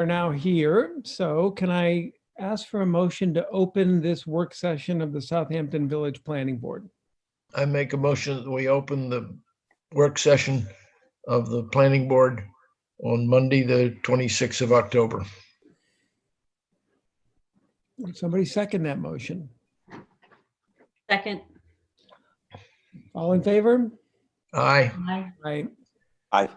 are now here. So can I ask for a motion to open this work session of the Southampton Village Planning Board? I make a motion that we open the work session of the planning board on Monday, the 26th of October. Would somebody second that motion? Second. All in favor? Aye. Aye. Right. Aye.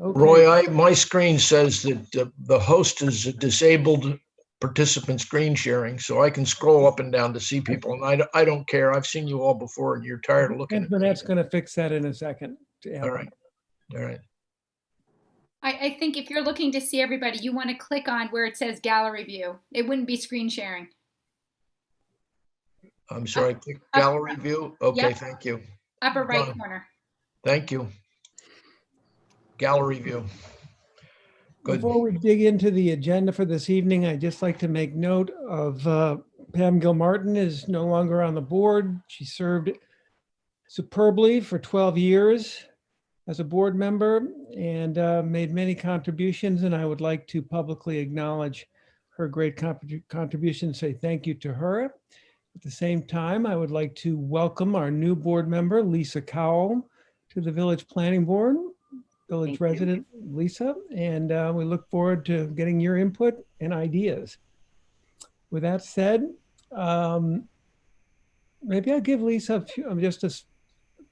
Okay. Roy, my screen says that the host is disabled participant screen sharing, so I can scroll up and down to see people, and I don't care. I've seen you all before, and you're tired of looking at me. Antoinette's going to fix that in a second. Yeah. All right. All right. I think if you're looking to see everybody, you want to click on where it says gallery view. It wouldn't be screen sharing. I'm sorry. Click gallery view. Okay, Yep. thank you. Upper right Done. corner. Thank you. Gallery view. Good. Before we dig into the agenda for this evening, I'd just like to make note of Pam Gilmartin is no longer on the board. She served superbly for 12 years as a board member and made many contributions, and I would like to publicly acknowledge her great contribution, say thank you to her. At the same time, I would like to welcome our new board member, Lisa Cowell, to the Village Planning Board, Village Thank you. resident Lisa, and we look forward to getting your input and ideas. With that said, maybe I'll give Lisa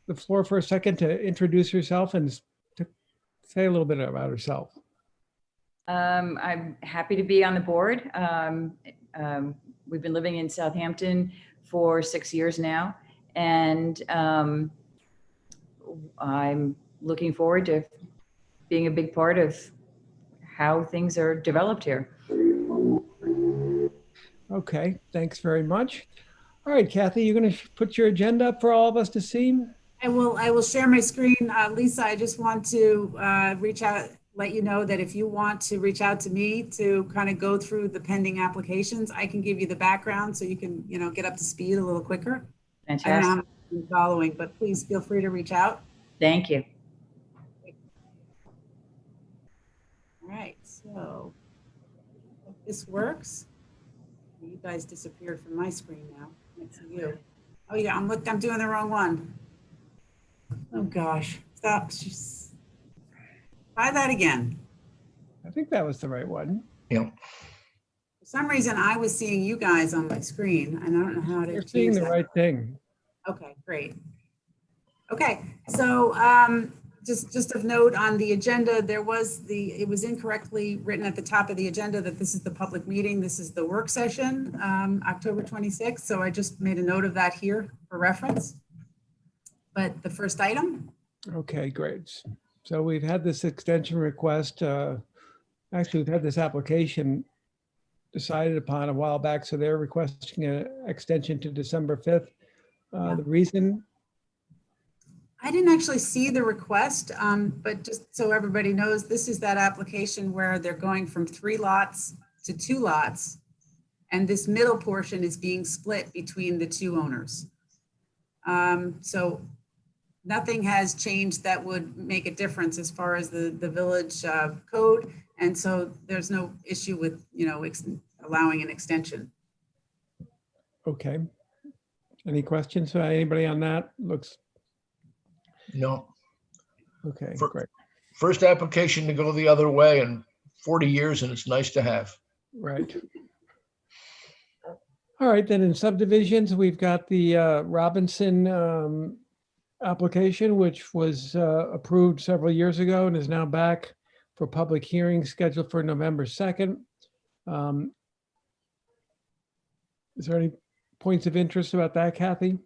the floor for a second to introduce herself and to say a little bit about herself. I'm happy to be on the board. We've been living in Southampton for 6 years now, and I'm looking forward to being a big part of how things are developed here. Okay, thanks very much. All right, Kathy, you're going to put your agenda up for all of us to see? I will share my screen. Lisa, I just want to reach out, let you know that if you want to reach out to me to kind of go through the pending applications, I can give you the background so you can, get up to speed a little quicker. I don't know how Fantastic. much you're following, but please feel free to reach out. Thank you. All right, so if this works. You guys disappeared from my screen now. Next to you. Oh yeah, I'm doing the wrong one. Oh gosh, stop. Try that again. I think that was the right one. Yeah. For some reason, I was seeing you guys on my screen, and I don't know how to You're seeing change the that. right thing. Okay, great. Okay, so just of note on the agenda, it was incorrectly written at the top of the agenda that this is the public meeting. This is the work session, October 26th. So I just made a note of that here for reference. But the first item. Okay, great. So we've had this extension request. Actually, we've had this application decided upon a while back. So they're requesting an extension to December 5th. Yeah. The reason? I didn't actually see the request, but just so everybody knows, this is that application where they're going from 3 lots to 2 lots. And this middle portion is being split between the 2 owners. So nothing has changed that would make a difference as far as the village code. And so there's no issue with, allowing an extension. Okay. Any questions? Anybody on that? Looks No. okay. For- Great. First application to go the other way in 40 years, and it's nice to have. Right. All right, then in subdivisions, we've got the Robinson application, which was approved several years ago and is now back for public hearing scheduled for November 2nd. Is there any points of interest about that, Kathy?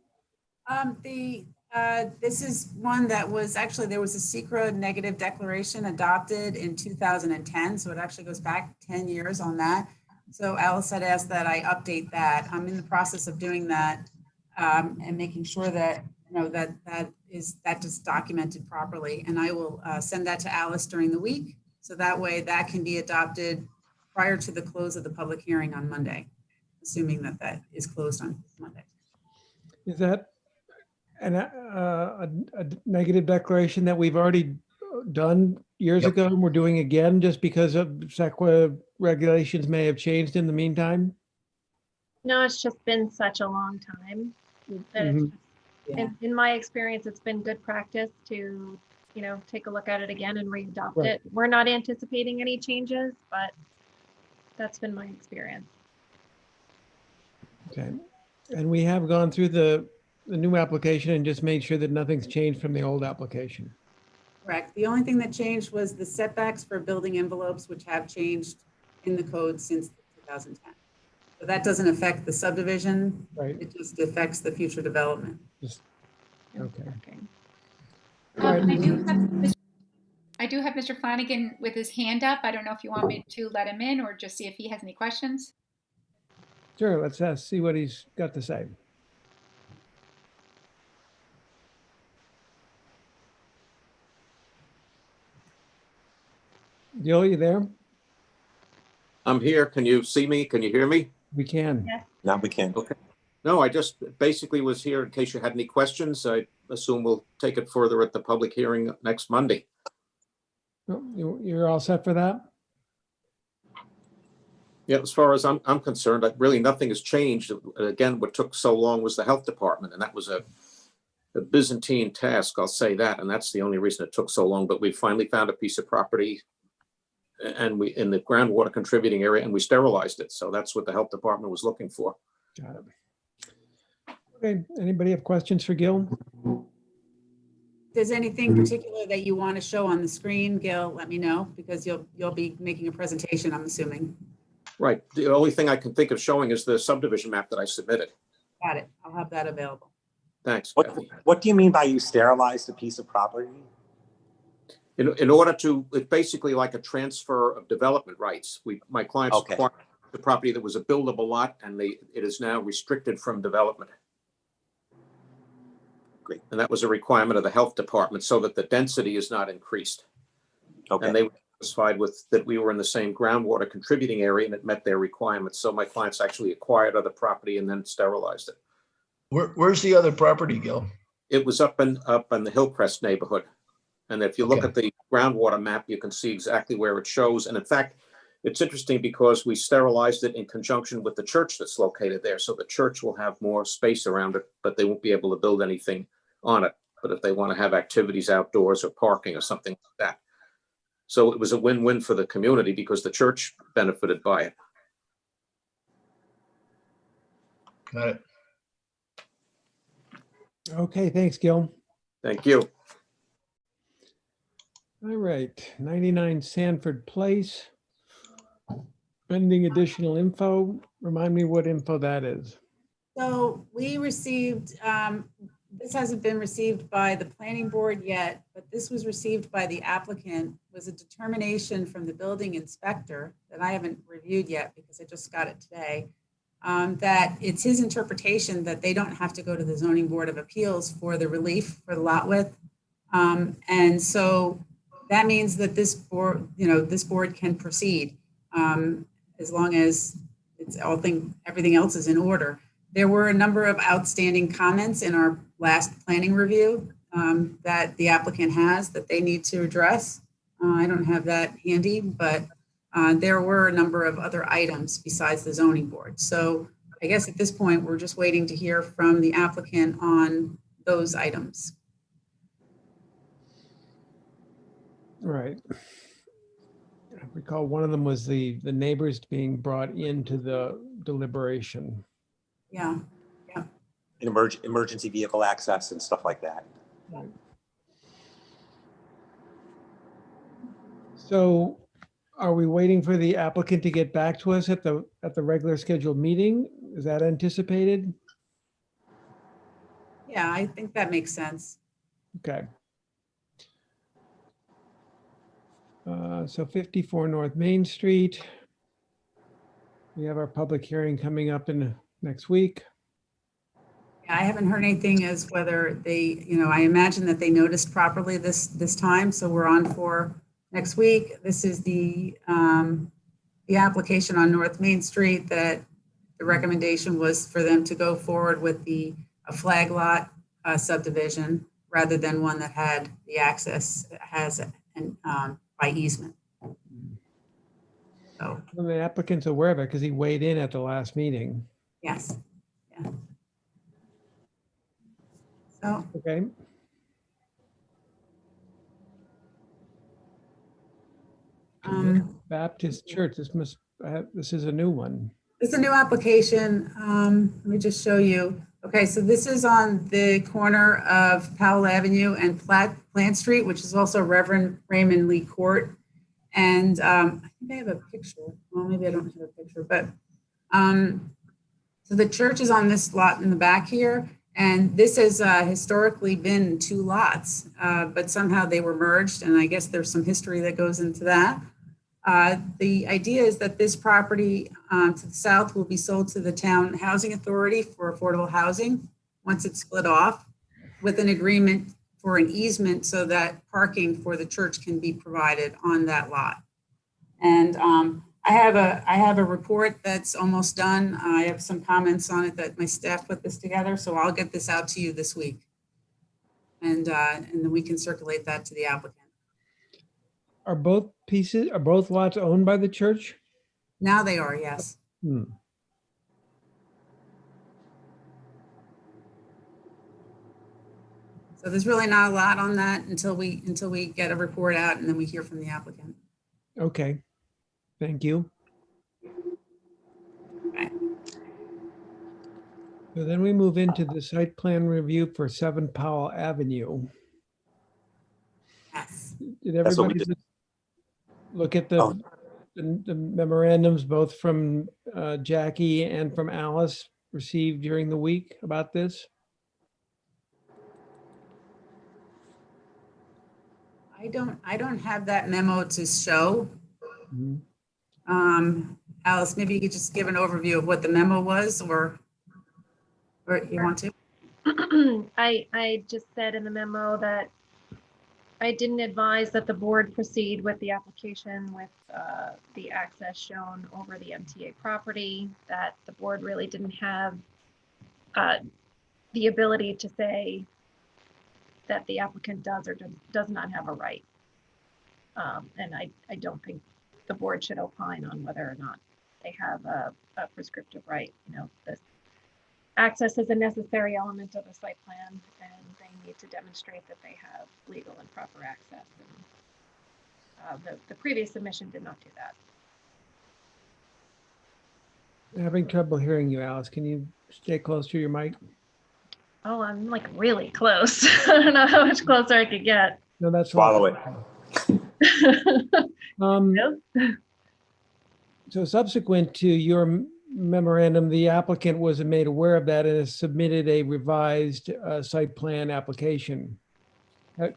This is one that was actually, there was a secret negative declaration adopted in 2010. So it actually goes back 10 years on that. So Alice had asked that I update that. I'm in the process of doing that and making sure that, that is documented properly. And I will send that to Alice during the week. So that way that can be adopted prior to the close of the public hearing on Monday, assuming that that is closed on Monday. Is that a negative declaration that we've already done years Yep. ago and we're doing again just because of SEQA regulations may have changed in the meantime? No, it's just been such a long time that it's Mhm. just, in my experience, it's been good practice to, take a look at it again and re-adopt Right. it. We're not anticipating any changes, but that's been my experience. Okay. And we have gone through the new application and just made sure that nothing's changed from the old application. Correct. The only thing that changed was the setbacks for building envelopes, which have changed in the code since 2010. So that doesn't affect the subdivision. Right. It just affects the future development. Just, okay. I Right. do have Mr. Flanagan with his hand up. I don't know if you want me to let him in or just see if he has any questions. Sure, let's see what he's got to say. Gil, you there? I'm here. Can you see me? Can you hear me? We can. Yeah. Now we can. Okay. No, I just basically was here in case you had any questions. I assume we'll take it further at the public hearing next Monday. Oh, you're all set for that? Yeah, as far as I'm concerned, really nothing has changed. Again, what took so long was the health department, and that was a Byzantine task, I'll say that. And that's the only reason it took so long. But we finally found a piece of property and we in the groundwater contributing area, and we sterilized it. So that's what the health department was looking for. Got it. Okay, anybody have questions for Gil? If there's anything particular that you want to show on the screen, Gil, let me know, because you'll be making a presentation, I'm assuming. Right. The only thing I can think of showing is the subdivision map that I submitted. Got it. I'll have that available. Thanks. What, Kathy. what do you mean by you sterilized a piece of property? In order to, it's basically like a transfer of development rights. My clients Okay. acquired the property that was a buildable lot, and it is now restricted from development. Great. And that was a requirement of the health department so that the density is not increased. Okay. And they were satisfied with that we were in the same groundwater contributing area and it met their requirements. So my clients actually acquired other property and then sterilized it. Where's the other property, Gil? It was up in the Hillcrest neighborhood. And if you look Okay. at the groundwater map, you can see exactly where it shows. And in fact, it's interesting because we sterilized it in conjunction with the church that's located there. So the church will have more space around it, but they won't be able to build anything on it. But if they want to have activities outdoors or parking or something like that. So it was a win-win for the community because the church benefited by it. Got it. Okay, thanks, Gil. Thank you. All right, 99 Sanford Place. Pending additional info. Remind me what info that is. So we received, this hasn't been received by the planning board yet, but this was received by the applicant, was a determination from the building inspector that I haven't reviewed yet because I just got it today, that it's his interpretation that they don't have to go to the zoning board of appeals for the relief for the lot width. And so that means that this board, this board can proceed as long as everything else is in order. There were a number of outstanding comments in our last planning review that the applicant has that they need to address. I don't have that handy, but there were a number of other items besides the zoning board. So I guess at this point, we're just waiting to hear from the applicant on those items. Right. I recall one of them was the neighbors being brought into the deliberation. Yeah. Emergency vehicle access and stuff like that. Right. So are we waiting for the applicant to get back to us at the regular scheduled meeting? Is that anticipated? Yeah, I think that makes sense. Okay. So 54 North Main Street. We have our public hearing coming up in next week. I haven't heard anything as whether they, I imagine that they noticed properly this time, so we're on for next week. This is the application on North Main Street that the recommendation was for them to go forward with a flag lot subdivision rather than one that had the access, has and by easement. So, And the applicant's aware of it because he weighed in at the last meeting. yes. Yeah. So, Okay. Baptist Church, this is a new one. it's a new application. Let me just show you. Okay, so this is on the corner of Powell Avenue and Plant Street, which is also Reverend Raymond Lee Court. And I think I have a picture. Well, maybe I don't have a picture, but so the church is on this lot in the back here. And this has historically been 2 lots, but somehow they were merged. And I guess there's some history that goes into that. The idea is that this property to the south will be sold to the town housing authority for affordable housing once it's split off, with an agreement for an easement so that parking for the church can be provided on that lot. And I have a report that's almost done. I have some comments on it that my staff put this together, so I'll get this out to you this week. And then we can circulate that to the applicant. Are both lots owned by the church? Now they are, yes. Hmm. So there's really not a lot on that until we get a report out and then we hear from the applicant. Okay, thank you. Okay. So then we move into the site plan review for 7 Powell Avenue. Yes. Did That's what we everybody did. look at the Oh. the memorandums, both from Jackie and from Alice, received during the week about this? I don't have that memo to show. Mhm. Alice, maybe you could just give an overview of what the memo was, or you want to? I just said in the memo that I didn't advise that the board proceed with the application with the access shown over the MTA property, that the board really didn't have the ability to say that the applicant does or does not have a right. And I don't think the board should opine on whether or not they have a prescriptive right. You know, this access is a necessary element of the site plan, and they need to demonstrate that they have legal and proper access. And the previous submission did not do that. Having trouble hearing you, Alice. Can you stay close to your mic? Oh, I'm like really close. I don't know how much closer I could get. No, that's Swallow it. Nope. So subsequent to your memorandum, the applicant was made aware of that and has submitted a revised site plan application.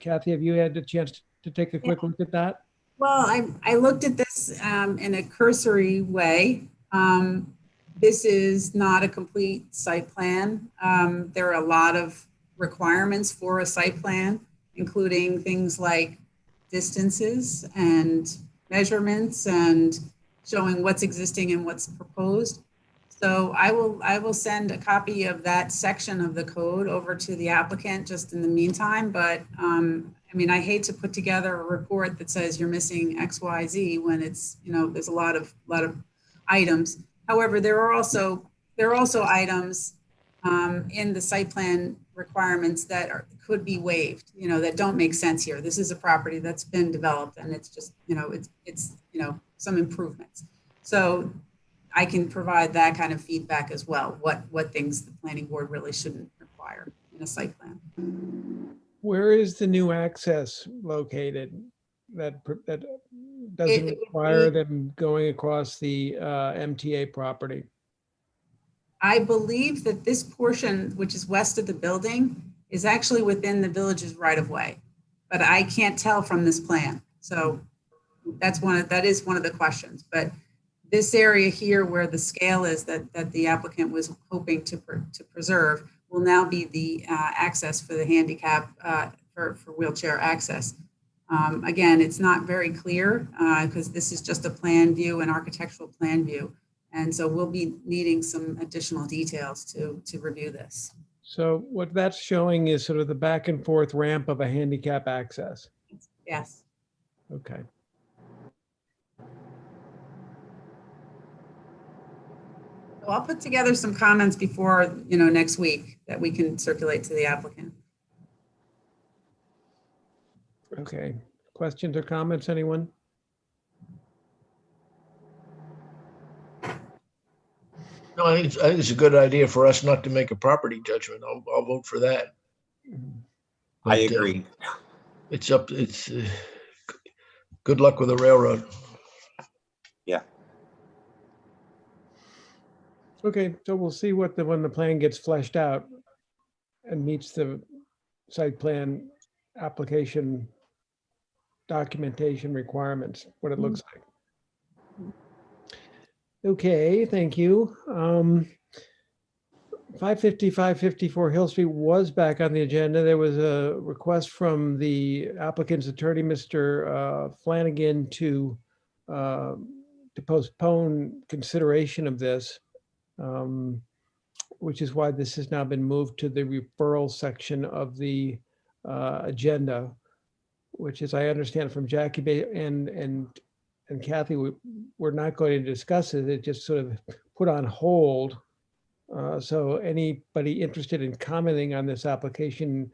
Kathy, have you had a chance to take a quick look at that? Well, I looked at this in a cursory way. This is not a complete site plan. There are a lot of requirements for a site plan, including things like distances and measurements and showing what's existing and what's proposed. So I will send a copy of that section of the code over to the applicant just in the meantime. But I mean, I hate to put together a report that says you're missing X, Y, Z when it's, you know, there's a lot of items. However, there are also items in the site plan requirements that could be waived, you know, that don't make sense here. This is a property that's been developed and it's just, you know, it's you know, some improvements. So I can provide that kind of feedback as well. What things the planning board really shouldn't require in a site plan. Where is the new access located that doesn't It would require be- them going across the MTA property? I believe that this portion, which is west of the building, is actually within the village's right of way, but I can't tell from this plan. So that is one of the questions. But this area here where the scale is that the applicant was hoping to preserve will now be the access for the handicap for wheelchair access. Again, it's not very clear because this is just a plan view, an architectural plan view. And so we'll be needing some additional details to review this. So what that's showing is sort of the back and forth ramp of a handicap access. Yes. Okay. So I'll put together some comments before, next week that we can circulate to the applicant. Okay. Questions or comments, anyone? No, I think it's a good idea for us not to make a property judgment. I'll vote for that. I But, agree. It's good luck with the railroad. Yeah. Okay, so we'll see when the plan gets fleshed out and meets the site plan application documentation requirements, what it looks like. Okay, thank you. 550, 554 Hill Street was back on the agenda. There was a request from the applicant's attorney, Mr. Flanagan, to postpone consideration of this, which is why this has now been moved to the referral section of the agenda, which, as I understand from Jackie and Kathy, we're not going to discuss it. It just sort of put on hold. So anybody interested in commenting on this application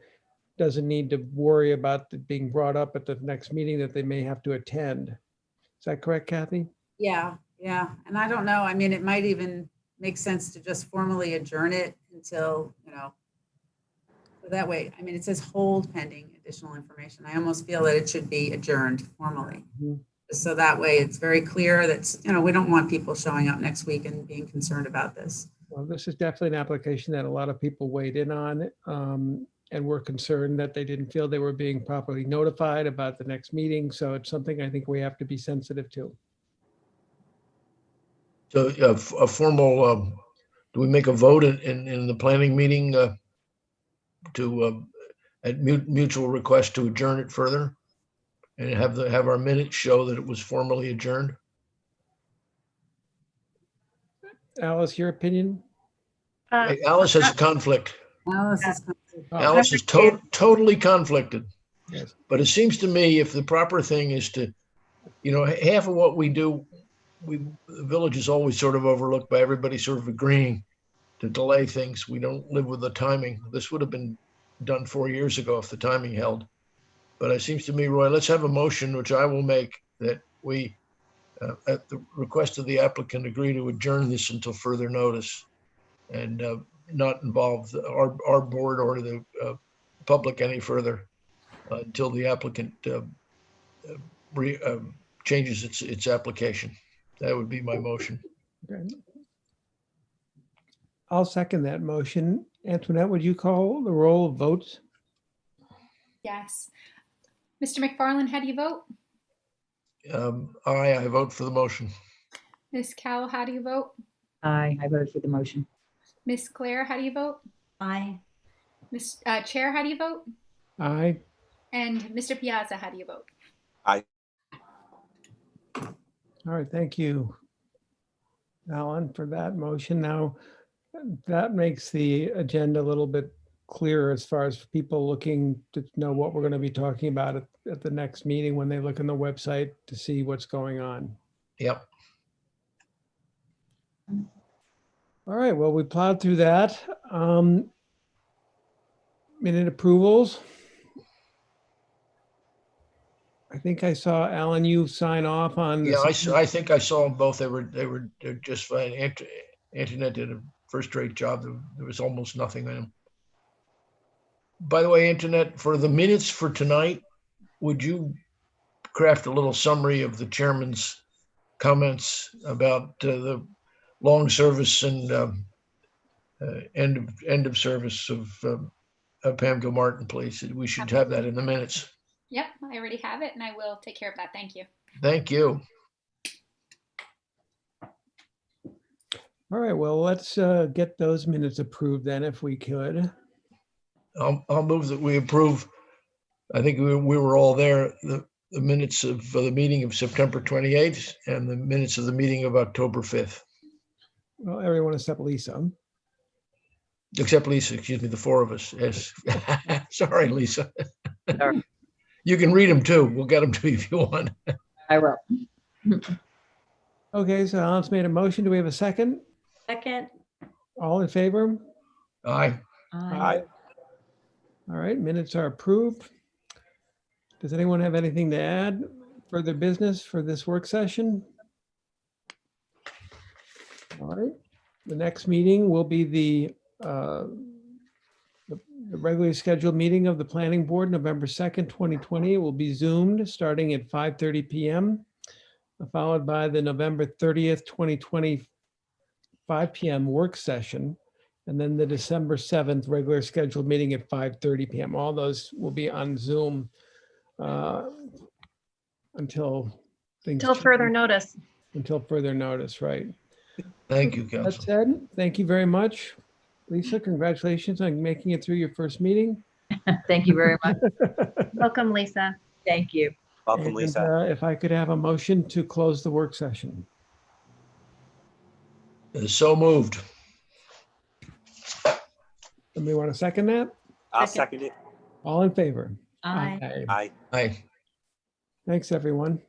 doesn't need to worry about it being brought up at the next meeting that they may have to attend. Is that correct, Kathy? Yeah. And I don't know. I mean, it might even make sense to just formally adjourn it until, so that way, I mean, it says hold pending additional information. I almost feel that it should be adjourned formally. Mhm. So that way it's very clear that, we don't want people showing up next week and being concerned about this. Well, this is definitely an application that a lot of people weighed in on, and were concerned that they didn't feel they were being properly notified about the next meeting. So it's something I think we have to be sensitive to. So a formal, do we make a vote in the planning meeting at mutual request to adjourn it further? And have our minutes show that it was formally adjourned? Alice, your opinion? Hey, Alice has a conflict. Alice Alice is totally conflicted. Yes. But it seems to me if the proper thing is to, half of what we do, the village is always sort of overlooked by everybody sort of agreeing to delay things. We don't live with the timing. This would have been done 4 years ago if the timing held. But it seems to me, Roy, let's have a motion, which I will make, that we, at the request of the applicant, agree to adjourn this until further notice and not involve our board or the public any further until the applicant changes its application. That would be my motion. Okay. I'll second that motion. Antoinette, would you call the roll of votes? Yes. Mr. McFarland, how do you vote? Aye, I vote for the motion. Ms. Cowell, how do you vote? Aye, I voted for the motion. Ms. Claire, how do you vote? Aye. Ms. Chair, how do you vote? Aye. And Mr. Piazza, how do you vote? Aye. All right, thank you, Alan, for that motion. Now, that makes the agenda a little bit clearer as far as people looking to know what we're going to be talking about at the next meeting when they look on the website to see what's going on. Yep. All right, well, we plowed through that. Minute approvals. I think I saw, Alan, you sign off on Yeah, this. I think I saw them both. They're just fine. Antoinette did a first-rate job. There was almost nothing in them. By the way, Antoinette, for the minutes for tonight, would you craft a little summary of the chairman's comments about the long service and end of service of Pam Gilmartin, please? We should have that in the minutes. Yep, I already have it and I will take care of that. Thank you. Thank you. All right, well, let's get those minutes approved then, if we could. I'll move that we approve. I think we were all there, the minutes of the meeting of September 28th and the minutes of the meeting of October 5th. Well, everyone except Lisa. Except Lisa, excuse me, the four of us. Yes. Sorry, Lisa. Sorry. You can read them too. We'll get them to you if you want. I will. Okay, so Alan's made a motion. Do we have a second? Second. All in favor? Aye. Aye. All right, minutes are approved. Does anyone have anything to add? Further business for this work session? All right, the next meeting will be the regularly scheduled meeting of the planning board, November 2nd, 2020. It will be Zoomed starting at 5:30 PM, followed by the November 30th, 2020, 5 PM work session, and then the December 7th regular scheduled meeting at 5:30 PM. All those will be on Zoom until things. Till further change. notice. Until further notice, right? Thank you, That Council. said, thank you very much. Lisa, congratulations on making it through your first meeting. Thank you very much. Welcome, Lisa. Thank you. Welcome, And, Lisa. if I could have a motion to close the work session. So moved. Somebody want to second that? I'll Second. second it. All in favor? Aye. Aye. Aye. Thanks, everyone.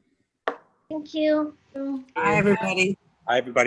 Thank you. Hi, everybody. Hi, everybody.